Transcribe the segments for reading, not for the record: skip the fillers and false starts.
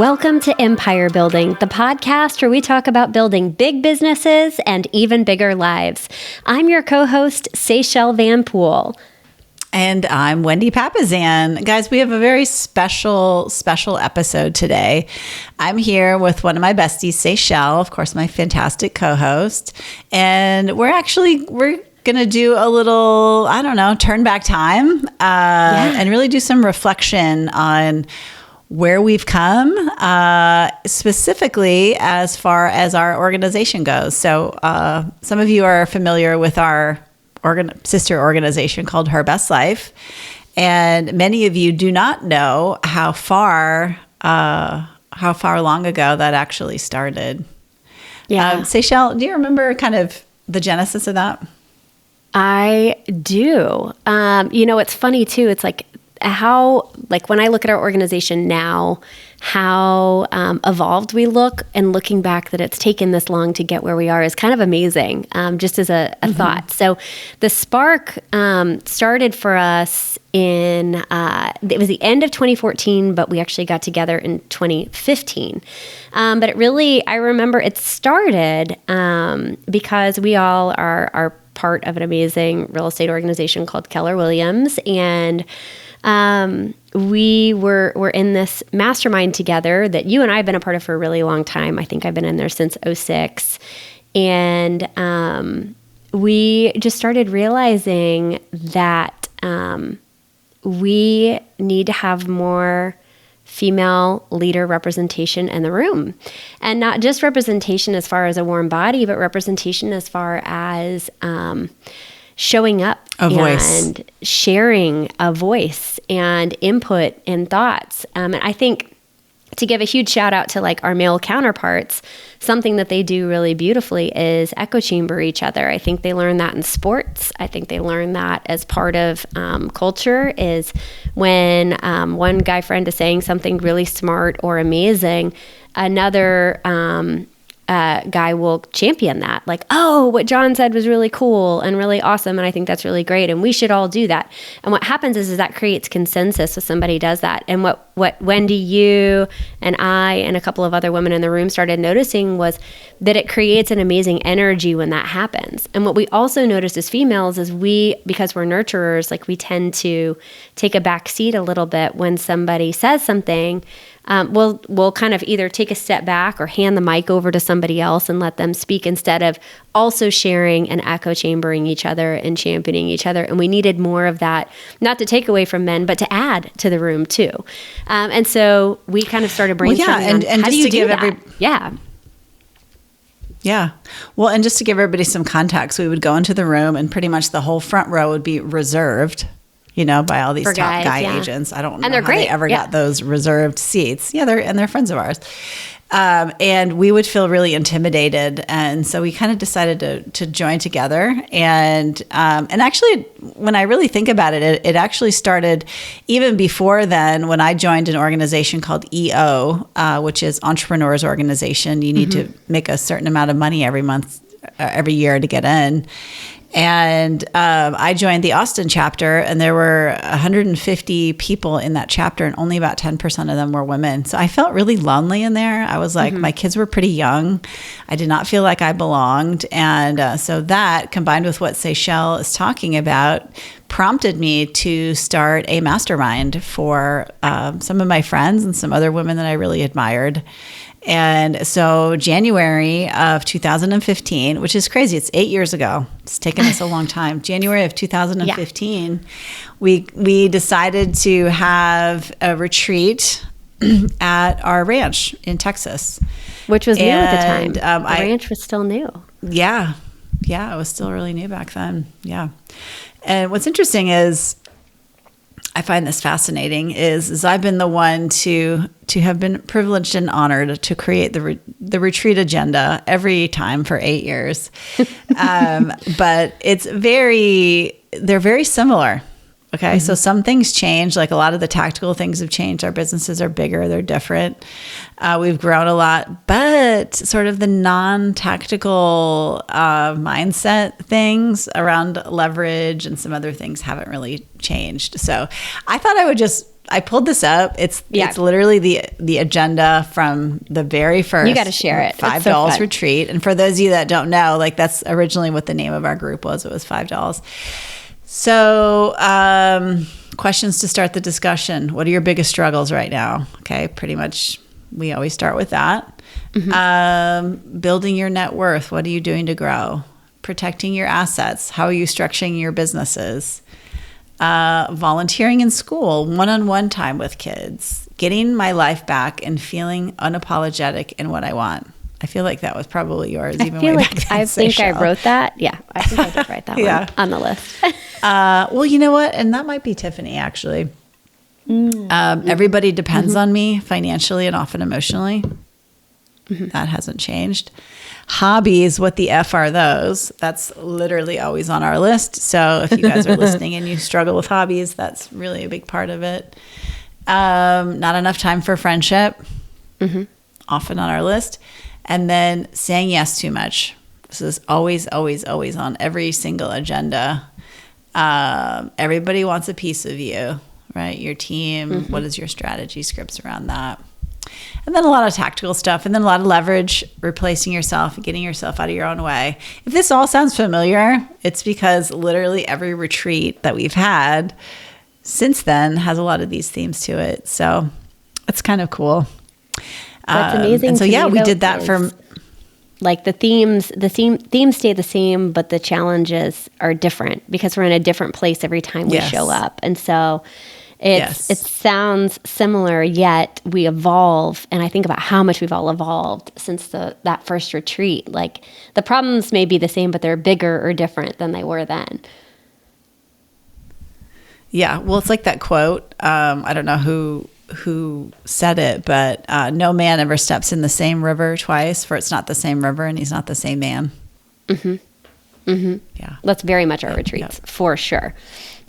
Welcome to Empire Building, the podcast where we talk about building big businesses and even bigger lives. I'm your co-host, Seychelle Van Poole. And I'm Wendy Papasan. Guys, we have a very special episode today. I'm here with one of my besties, Seychelle, of course, my fantastic co-host. And we're going to do a little, turn back time and really do some reflection on where we've come, specifically as far as our organization goes. So some of you are familiar with our sister organization called Her Best Life. And many of you do not know how far long ago that actually started. Yeah. Seychelle, do you remember kind of the genesis of that? I do. It's funny too. It's like when I look at our organization now, how evolved we look, and looking back that it's taken this long to get where we are is kind of amazing, just as a thought. So the spark started for us it was the end of 2014, but we actually got together in 2015. But I remember it started because we all are part of an amazing real estate organization called Keller Williams, and we were in this mastermind together that you and I have been a part of for a really long time. I think I've been in there since 2006. And we just started realizing that we need to have more female leader representation in the room. And not just representation as far as a warm body, but representation as far as showing up and sharing a voice and input and thoughts. And I think to give a huge shout out to our male counterparts, something that they do really beautifully is echo chamber each other. I think they learn that in sports. I think they learn that as part of culture is when one guy friend is saying something really smart or amazing, another guy will champion that. What John said was really cool and really awesome. And I think that's really great. And we should all do that. And what happens is that creates consensus if somebody does that. And what Wendy, you and I and a couple of other women in the room started noticing was that it creates an amazing energy when that happens. And what we also noticed as females is because we're nurturers, we tend to take a back seat a little bit when somebody says something. We'll kind of either take a step back or hand the mic over to somebody else and let them speak instead of also sharing and echo chambering each other and championing each other. And we needed more of that, not to take away from men, but to add to the room too. And so we kind of started brainstorming and how just do you to do give that? Yeah. Well, and just to give everybody some context, we would go into the room and pretty much the whole front row would be reserved, by all these for top guys, guy agents. I don't know they're how great. they ever got those reserved seats. Yeah, they're friends of ours. And we would feel really intimidated. And so we kind of decided to join together. And actually, when I really think about it, it actually started even before then when I joined an organization called EO, which is Entrepreneurs Organization. You need to make a certain amount of money every year to get in. And I joined the Austin chapter, and there were 150 people in that chapter, and only about 10% of them were women. So I felt really lonely in there. I was like, my kids were pretty young. I did not feel like I belonged. And so that, combined with what Seychelle is talking about, prompted me to start a mastermind for some of my friends and some other women that I really admired. And so January of 2015, which is crazy, it's 8 years ago. It's taken us a long time. January of 2015, we decided to have a retreat at our ranch in Texas. Which was new at the time. The ranch was still new. Yeah. Yeah, it was still really new back then. Yeah. And what's interesting is, I find this fascinating is I've been the one to have been privileged and honored to create the retreat agenda every time for 8 years. But they're very similar. Okay. So some things change, like a lot of the tactical things have changed. Our businesses are bigger. They're different. We've grown a lot, but sort of the non-tactical mindset things around leverage and some other things haven't really changed. So I thought I would just I pulled this up. It's literally the agenda from the very first. You got to share it. $5 retreat. And for those of you that don't know, like that's originally what the name of our group was. It was $5. So, questions to start the discussion. What are your biggest struggles right now? Okay, pretty much we always start with that. Building your net worth. What are you doing to grow? Protecting your assets. How are you structuring your businesses? Volunteering in school, one-on-one time with kids, getting my life back and feeling unapologetic in what I want. I feel like that was probably yours. I feel like I think I wrote that. Yeah, I think I did write that one on the list. Well, you know what? And that might be Tiffany, actually. Everybody depends on me financially and often emotionally. That hasn't changed. Hobbies, what the F are those? That's literally always on our list. So if you guys are listening and you struggle with hobbies, that's really a big part of it. Not enough time for friendship, often on our list. And then saying yes too much. This is always, always, always on every single agenda. Everybody wants a piece of you, right? Your team, what is your strategy, scripts around that? And then a lot of tactical stuff, and then a lot of leverage, replacing yourself, getting yourself out of your own way. If this all sounds familiar, it's because literally every retreat that we've had since then has a lot of these themes to it. So it's kind of cool. What's amazing. And so, we did that for like the themes stay the same, but the challenges are different because we're in a different place every time we show up. And so it sounds similar, yet we evolve. And I think about how much we've all evolved since that first retreat. Like the problems may be the same, but they're bigger or different than they were then. Yeah. Well, it's like that quote. I don't know who said it, but no man ever steps in the same river twice, for it's not the same river and he's not the same man. Yeah. That's very much our retreats, for sure.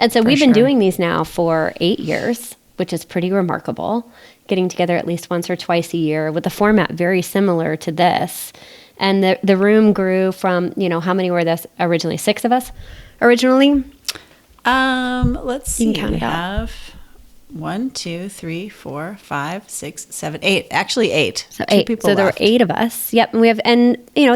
And so we've been doing these now for 8 years, which is pretty remarkable, getting together at least once or twice a year with a format very similar to this. And the room grew from, how many were this originally? 6 of us originally? Let's see. You can count it out. 1, 2, 3, 4, 5, 6, 7, 8. Actually 8. So 8 people. So there were 8 of us. Yep. And we have,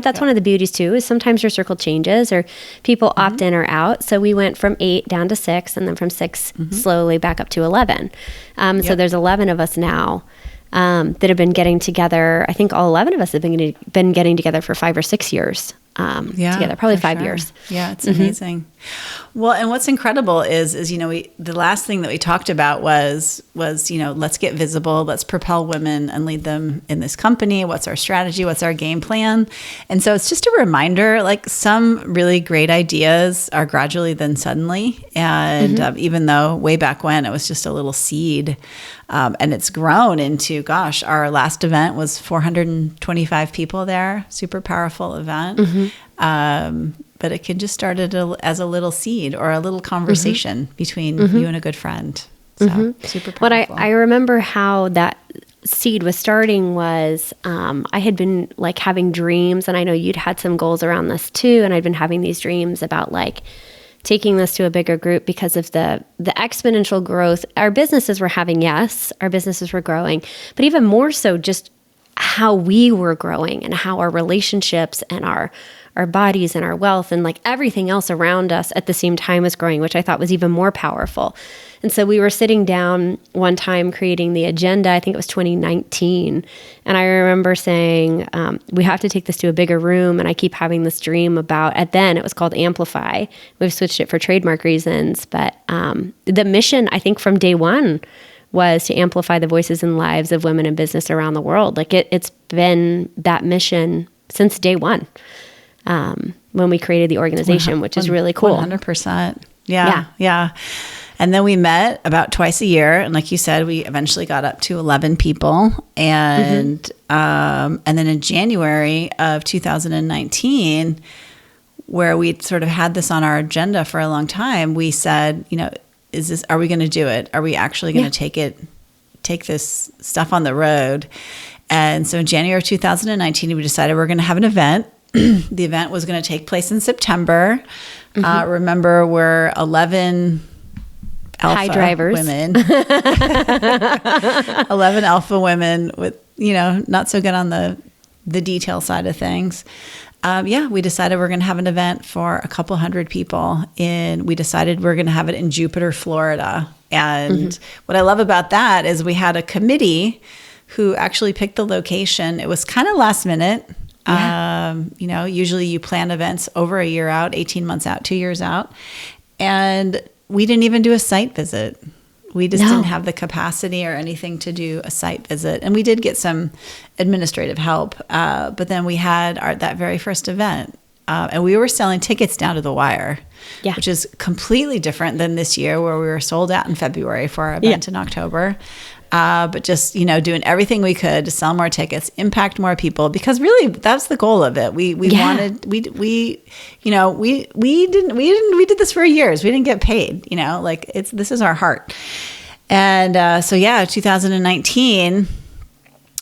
that's one of the beauties too, is sometimes your circle changes or people opt in or out. So we went from 8 down to 6 and then from 6 slowly back up to 11. So there's 11 of us now that have been getting together. I think all 11 of us have been getting together for 5 or 6 years. Together, probably 5 years. Yeah, it's amazing. Well, and what's incredible is the last thing that we talked about was let's get visible, let's propel women and lead them in this company. What's our strategy? What's our game plan? And so it's just a reminder, like some really great ideas are gradually then suddenly. And even though way back when it was just a little seed, and it's grown into, our last event was 425 people there, super powerful event. But it can just start as a little seed or a little conversation between you and a good friend. So super powerful. What I remember how that seed was starting was I had been like having dreams, and I know you'd had some goals around this too, and I'd been having these dreams about like taking this to a bigger group because of the exponential growth our businesses were having. Yes, our businesses were growing, but even more so just how we were growing and how our relationships and our bodies and our wealth and like everything else around us at the same time was growing, which I thought was even more powerful. And so we were sitting down one time creating the agenda. I think it was 2019. And I remember saying, we have to take this to a bigger room. And I keep having this dream about, then it was called Amplify. We've switched it for trademark reasons. But the mission, I think from day one, was to amplify the voices and lives of women in business around the world. Like it's been that mission since day one. When we created the organization, which is really cool. 100%. Yeah. And then we met about twice a year. And like you said, we eventually got up to 11 people. And and then in January of 2019, where we sort of had this on our agenda for a long time, we said, are we going to do it? Are we actually going to take this stuff on the road? And so in January of 2019, we decided we're going to have an event. The event was going to take place in September. Remember, we're 11 high drivers women. 11 alpha women with, not so good on the detail side of things. We decided we're going to have an event for a couple hundred people we decided we're going to have it in Jupiter, Florida. And what I love about that is we had a committee who actually picked the location. It was kind of last minute. Yeah. Usually you plan events over a year out, 18 months out, 2 years out. And we didn't even do a site visit. We just didn't have the capacity or anything to do a site visit. And we did get some administrative help. But then we had that very first event. And we were selling tickets down to the wire, which is completely different than this year where we were sold out in February for our event in October. But just, doing everything we could to sell more tickets, impact more people, because really that's the goal of it. We wanted, we did this for years. We didn't get paid, this is our heart. And, 2019,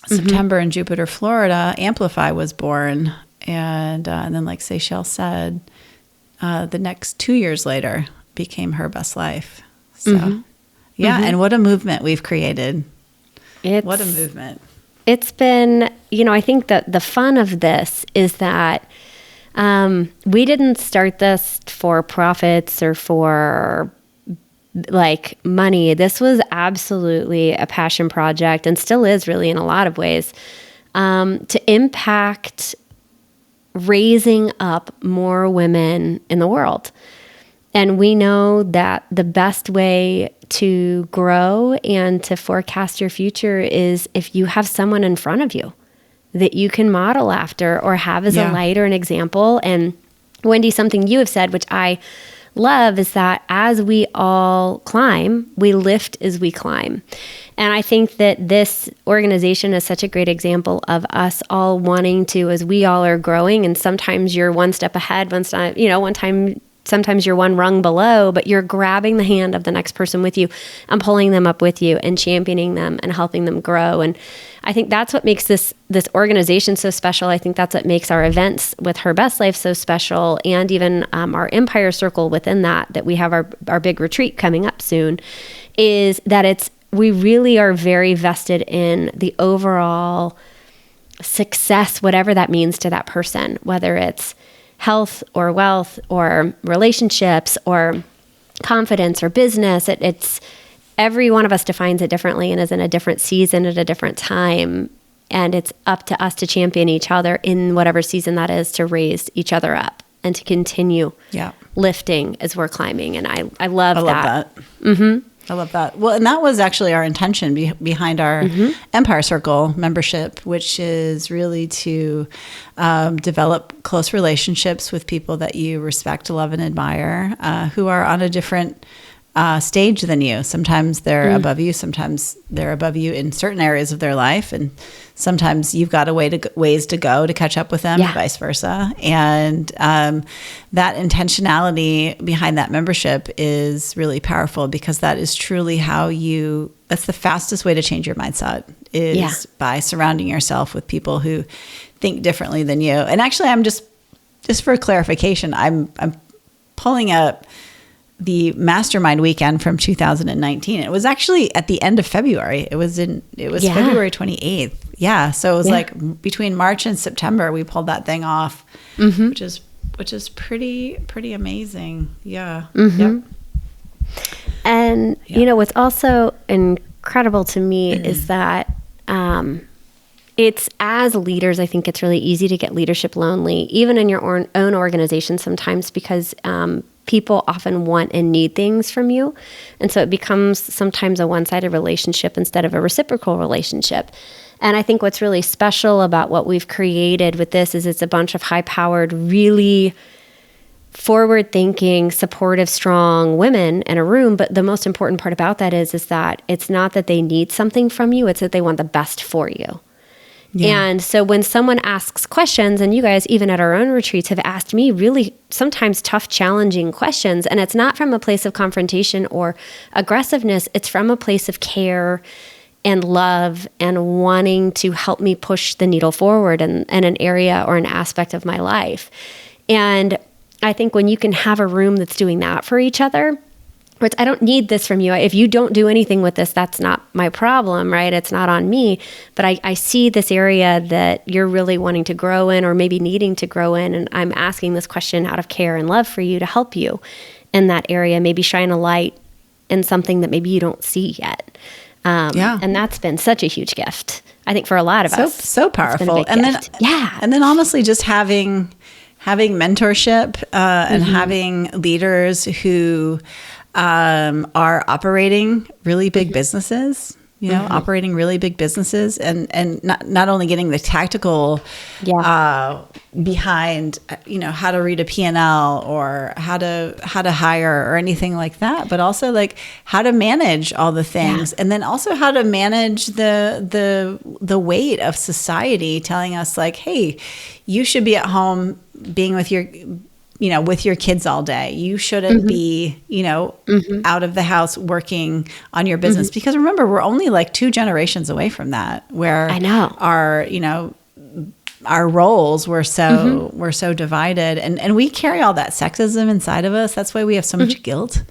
September in Jupiter, Florida, Amplify was born. And then like Seychelle said, the next 2 years later became Her Best Life. So and what a movement we've created. What a movement. It's been, I think that the fun of this is that we didn't start this for profits or for like money. This was absolutely a passion project and still is really in a lot of ways, to impact raising up more women in the world. And we know that the best way to grow and to forecast your future is if you have someone in front of you that you can model after or have as a light or an example. And Wendy, something you have said, which I love, is that as we all climb, we lift as we climb. And I think that this organization is such a great example of us all wanting to, as we all are growing, and sometimes you're one step ahead, sometimes you're one rung below, but you're grabbing the hand of the next person with you and pulling them up with you and championing them and helping them grow. And I think that's what makes this organization so special. I think that's what makes our events with Her Best Life so special, and even our Empire Circle within that we have our big retreat coming up soon, is that we really are very vested in the overall success, whatever that means to that person, whether it's health or wealth or relationships or confidence or business. It's every one of us defines it differently and is in a different season at a different time. And it's up to us to champion each other in whatever season that is, to raise each other up and to continue lifting as we're climbing. And I love that. Mm-hmm. I love that. Well, and that was actually our intention behind our Empire Circle membership, which is really to develop close relationships with people that you respect, love, and admire, who are on a different stage than you. Sometimes they're above you. Sometimes they're above you in certain areas of their life. And sometimes you've got ways to go to catch up with them, and vice versa. And that intentionality behind that membership is really powerful, because that is truly that's the fastest way to change your mindset, is by surrounding yourself with people who think differently than you. And actually, I'm just for clarification, I'm pulling up the mastermind weekend from 2019. It was actually at the end of February. It was February 28th. Yeah. So it was like between March and September, we pulled that thing off, which is pretty amazing. Yeah. Yep. And what's also incredible to me is that, it's, as leaders, I think it's really easy to get leadership lonely, even in your own organization sometimes, because, people often want and need things from you. And so it becomes sometimes a one-sided relationship instead of a reciprocal relationship. And I think what's really special about what we've created with this is it's a bunch of high-powered, really forward-thinking, supportive, strong women in a room. But the most important part about that is that it's not that they need something from you, it's that they want the best for you. Yeah. And so when someone asks questions, and you guys, even at our own retreats, have asked me really sometimes tough, challenging questions, and it's not from a place of confrontation or aggressiveness, it's from a place of care and love and wanting to help me push the needle forward in an area or an aspect of my life. And I think when you can have a room that's doing that for each other, which I don't need this from you. If you don't do anything with this, that's not my problem, right? It's not on me. But I see this area that you're really wanting to grow in, or maybe needing to grow in. And I'm asking this question out of care and love for you to help you in that area, maybe shine a light in something that maybe you don't see yet. And that's been such a huge gift, I think, for a lot of us. So powerful. And then honestly, just having mentorship and having leaders who are operating really big businesses, operating really big businesses, and not only getting the tactical behind, how to read a P&L or how to hire or anything like that, but also like how to manage all the things, and then also how to manage the weight of society telling us like, hey, you should be at home being with your kids all day. You shouldn't be, out of the house working on your business. Because remember, we're only like 2 generations away from that, where I know our roles were so divided, and we carry all that sexism inside of us. That's why we have so much guilt.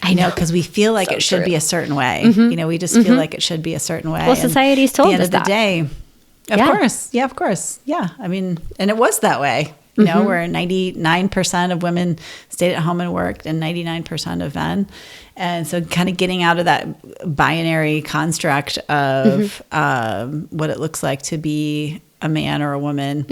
I know, because we feel like it should be a certain way. We just feel like it should be a certain way. Well, society's told us that. At the end of the day, of course. Yeah. I mean, and it was that way. Where 99% of women stayed at home and worked, and 99% of men. And so kind of getting out of that binary construct of what it looks like to be a man or a woman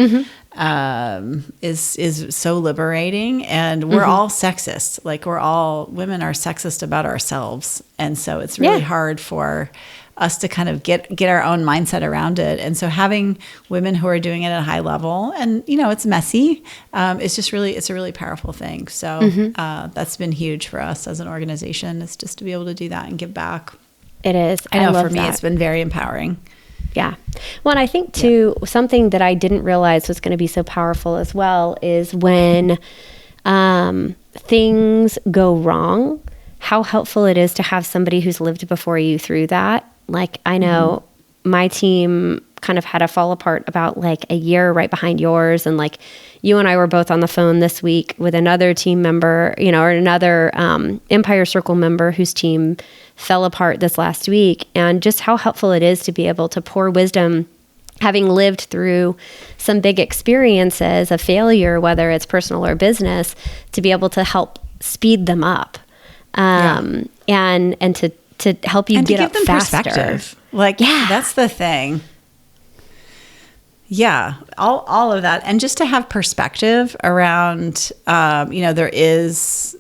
is so liberating. And we're all sexist. Like women are sexist about ourselves. And so it's really hard for us to kind of get our own mindset around it. And so having women who are doing it at a high level, and it's messy, it's a really powerful thing. So that's been huge for us as an organization, is just to be able to do that and give back. It is. I know for me, it's been very empowering. Yeah. Well, and I think too, something that I didn't realize was going to be so powerful as well is when things go wrong, how helpful it is to have somebody who's lived before you through that. Like, I know my team kind of had a fall apart about like a year right behind yours. And like you and I were both on the phone this week with another team member, or another Empire Circle member whose team fell apart this last week. And just how helpful it is to be able to pour wisdom, having lived through some big experiences of failure, whether it's personal or business, to be able to help speed them up and to help you get up faster. Perspective. That's the thing. Yeah, all of that. And just to have perspective around, there is,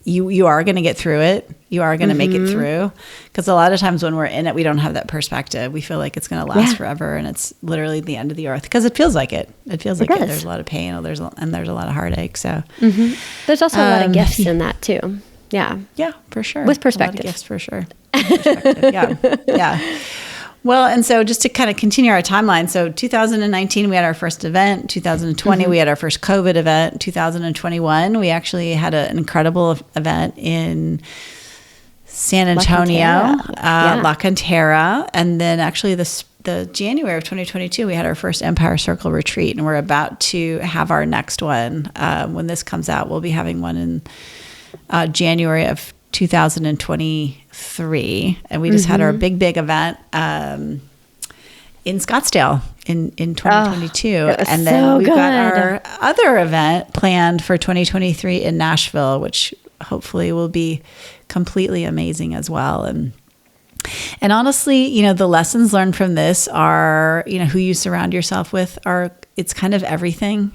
you are going to get through it. You are going to make it through. Because a lot of times when we're in it, we don't have that perspective. We feel like it's going to last forever, and it's literally the end of the earth. Because it feels like it. It feels like it. There's a lot of pain, and there's a lot of heartache. So there's also a lot of gifts in that too. Yeah. Yeah, for sure. With perspective. A lot of gifts, for sure. Yeah. Well, and so just to kind of continue our timeline. So 2019, we had our first event. 2020, we had our first COVID event. 2021, we actually had an incredible event in San Antonio, La Cantera. And then actually the January of 2022, we had our first Empire Circle retreat, and we're about to have our next one. When this comes out, we'll be having one in January of 2023, and we just had our big event in Scottsdale in 2022, and then we've got our other event planned for 2023 in Nashville, which hopefully will be completely amazing as well. And honestly, the lessons learned from this are, who you surround yourself with it's kind of everything,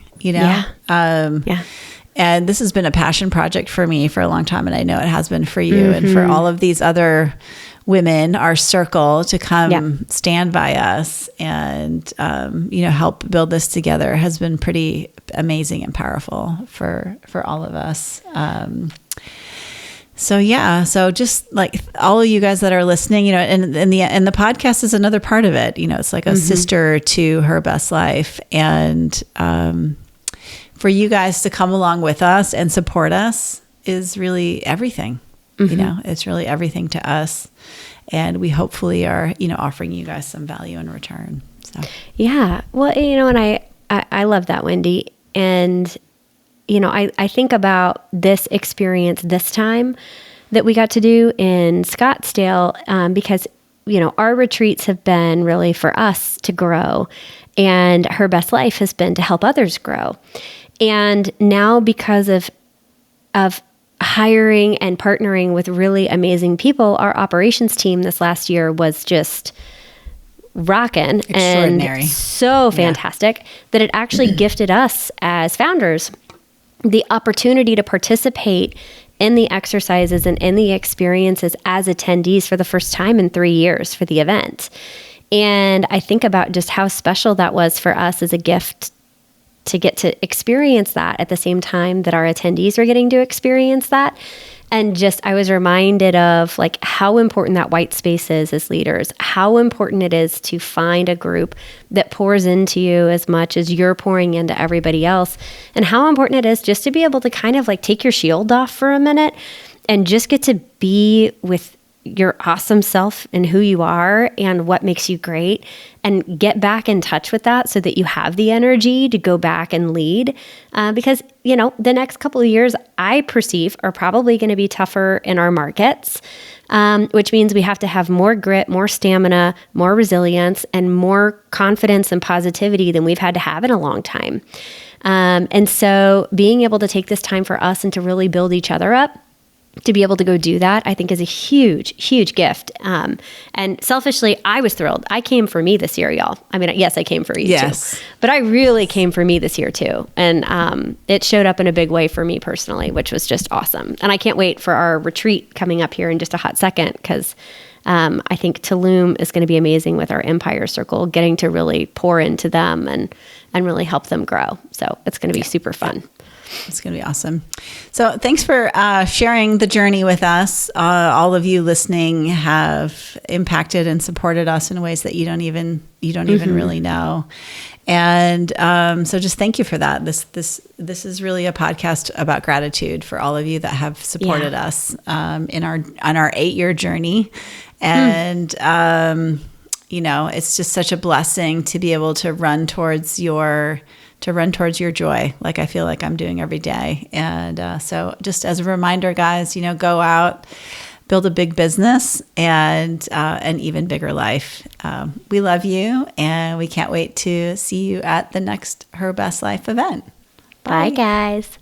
And this has been a passion project for me for a long time, and I know it has been for you and for all of these other women, our circle, to come stand by us and help build this together has been pretty amazing and powerful for all of us. So just like all of you guys that are listening, and the podcast is another part of it. It's like a sister to Her Best Life, and for you guys to come along with us and support us is really everything. It's really everything to us. And we hopefully are, offering you guys some value in return. So yeah. Well, and I love that, Wendy. And, I think about this experience this time that we got to do in Scottsdale, because, our retreats have been really for us to grow, and Her Best Life has been to help others grow. And now, because of hiring and partnering with really amazing people, our operations team this last year was just rocking and so fantastic that it actually gifted us as founders the opportunity to participate in the exercises and in the experiences as attendees for the first time in 3 years for the event. And I think about just how special that was for us as a gift to get to experience that at the same time that our attendees are getting to experience that. And just, I was reminded of like how important that white space is as leaders, how important it is to find a group that pours into you as much as you're pouring into everybody else, and how important it is just to be able to kind of like take your shield off for a minute and just get to be with your awesome self and who you are and what makes you great, and get back in touch with that so that you have the energy to go back and lead. Because, the next couple of years I perceive are probably going to be tougher in our markets, which means we have to have more grit, more stamina, more resilience, and more confidence and positivity than we've had to have in a long time. And so being able to take this time for us and to really build each other up, to be able to go do that, I think is a huge, huge gift. And selfishly, I was thrilled. I came for me this year, y'all. I mean, yes, I came for you too. But I really came for me this year too. And it showed up in a big way for me personally, which was just awesome. And I can't wait for our retreat coming up here in just a hot second, because I think Tulum is going to be amazing with our Empire Circle, getting to really pour into them and really help them grow. So it's going to be super fun. It's going to be awesome. So thanks for sharing the journey with us. All of you listening have impacted and supported us in ways that you don't even really know. And so just thank you for that. This is really a podcast about gratitude for all of you that have supported us on our 8-year journey. And it's just such a blessing to be able to run towards your joy, like I feel like I'm doing every day. And so just as a reminder, guys, go out, build a big business and an even bigger life. We love you, and we can't wait to see you at the next Her Best Life event. Bye guys.